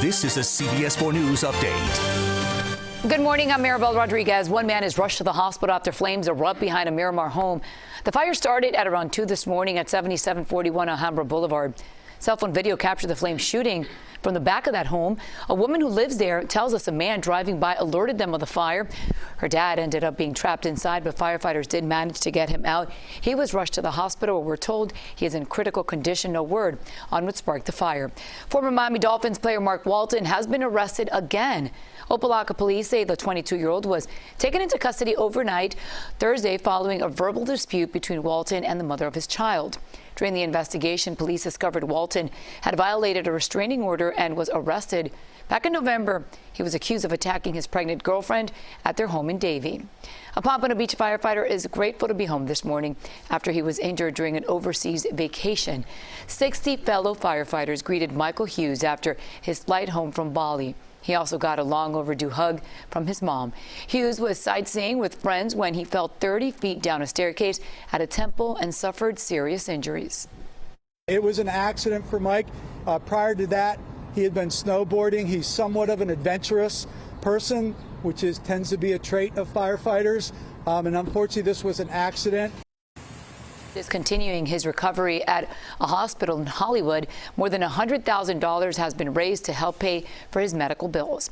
This is a CBS 4 News update. Good morning. I'm Maribel Rodriguez. One man is rushed to the hospital after flames erupt behind a Miramar home. The fire started at around 2 this morning at 7741 Alhambra Boulevard. Cell phone video captured the flames shooting from the back of that home. A woman who lives there tells us a man driving by alerted them of the fire. Her dad ended up being trapped inside, but firefighters did manage to get him out. He was rushed to the hospital. We're told he is in critical condition. No word on what sparked the fire. Former Miami Dolphins player Mark Walton has been arrested again. Opelika police say the 22-year-old was taken into custody overnight Thursday following a verbal dispute between Walton and the mother of his child. During the investigation, police discovered Walton had violated a restraining order and was arrested. Back in November, he was accused of attacking his pregnant girlfriend at their home in Davie. A Pompano Beach firefighter is grateful to be home this morning after he was injured during an overseas vacation. 60 fellow firefighters greeted Michael Hughes after his flight home from Bali. He also got a long overdue hug from his mom. Hughes was sightseeing with friends when he fell 30 feet down a staircase at a temple and suffered serious injuries. It was an accident for Mike. Prior to that, he had been snowboarding. He's somewhat of an adventurous person, which tends to be a trait of firefighters. And unfortunately, this was an accident. Is continuing his recovery at a hospital in Hollywood. More than $100,000 has been raised to help pay for his medical bills.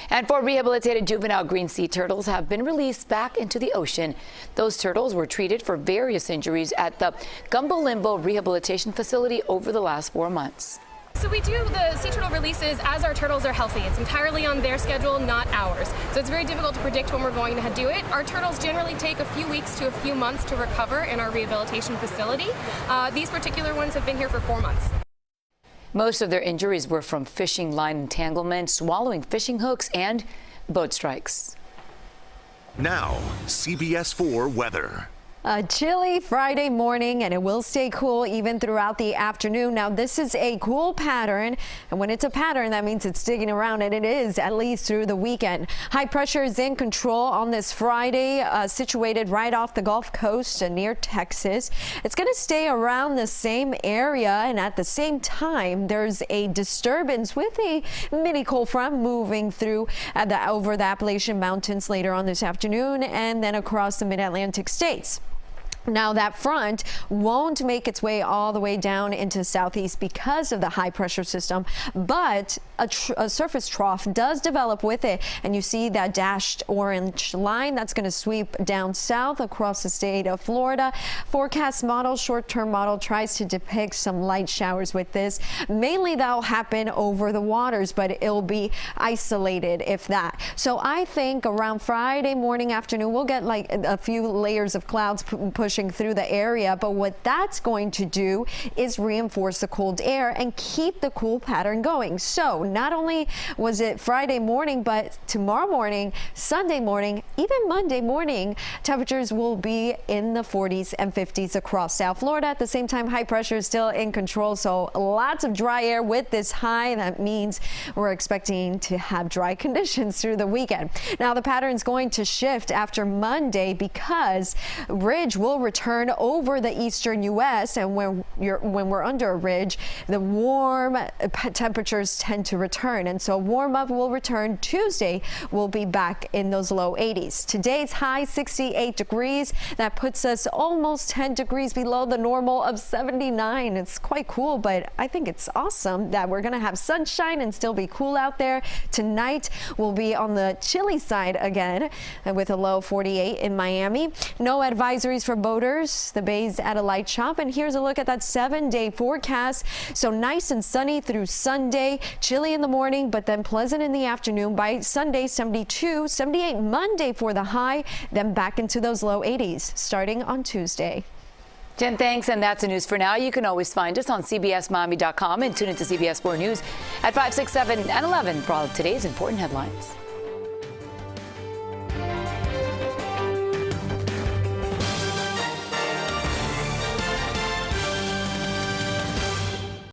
And 4 rehabilitated juvenile green sea turtles have been released back into the ocean. Those turtles were treated for various injuries at the Gumbo Limbo Rehabilitation Facility over the last 4 months. So we do the sea turtle releases as our turtles are healthy. It's entirely on their schedule, not ours. So it's very difficult to predict when we're going to do it. Our turtles generally take a few weeks to a few months to recover in our rehabilitation facility. These particular ones have been here for 4 months. Most of their injuries were from fishing line entanglement, swallowing fishing hooks, and boat strikes. Now, CBS 4 weather. A chilly Friday morning, and it will stay cool even throughout the afternoon. Now, this is a cool pattern, and when it's a pattern, that means it's sticking around, and it is at least through the weekend. High pressure is in control on this Friday, situated right off the Gulf Coast near Texas. It's going to stay around the same area, and at the same time, there's a disturbance with a mini cold front moving through over the Appalachian Mountains later on this afternoon, and then across the mid-Atlantic states. Now, that front won't make its way all the way down into southeast because of the high pressure system, but a surface trough does develop with it. And you see that dashed orange line that's going to sweep down south across the state of Florida. Forecast model, short-term model, tries to depict some light showers with this. Mainly that'll happen over the waters, but it'll be isolated if that. So I think around Friday morning, afternoon, we'll get like a few layers of clouds pushing through the area, but what that's going to do is reinforce the cold air and keep the cool pattern going. So not only was it Friday morning, but tomorrow morning, Sunday morning, even Monday morning, temperatures will be in the 40s and 50s across South Florida. At the same time, high pressure is still in control, so lots of dry air with this high. That means we're expecting to have dry conditions through the weekend. Now, the pattern is going to shift after Monday because ridge will return over the eastern U.S. and when we're under a ridge, the warm temperatures tend to return, and so warm up will return. Tuesday we'll be back in those low 80s. Today's high 68 degrees. That puts us almost 10 degrees below the normal of 79. It's quite cool, but I think it's awesome that we're going to have sunshine and still be cool out there. Tonight we'll be on the chilly side again with a low 48 in Miami. No advisories for boaters. The bay's at a light chop, and here's a look at that 7-day forecast. So nice and sunny through Sunday, chilly in the morning, but then pleasant in the afternoon. By Sunday, 72, 78 Monday for the high, then back into those low 80s starting on Tuesday. Jen, thanks, and that's the news for now. You can always find us on CBSMiami.com and tune into CBS 4 News at 5, 6, 7, and 11 for all of today's important headlines.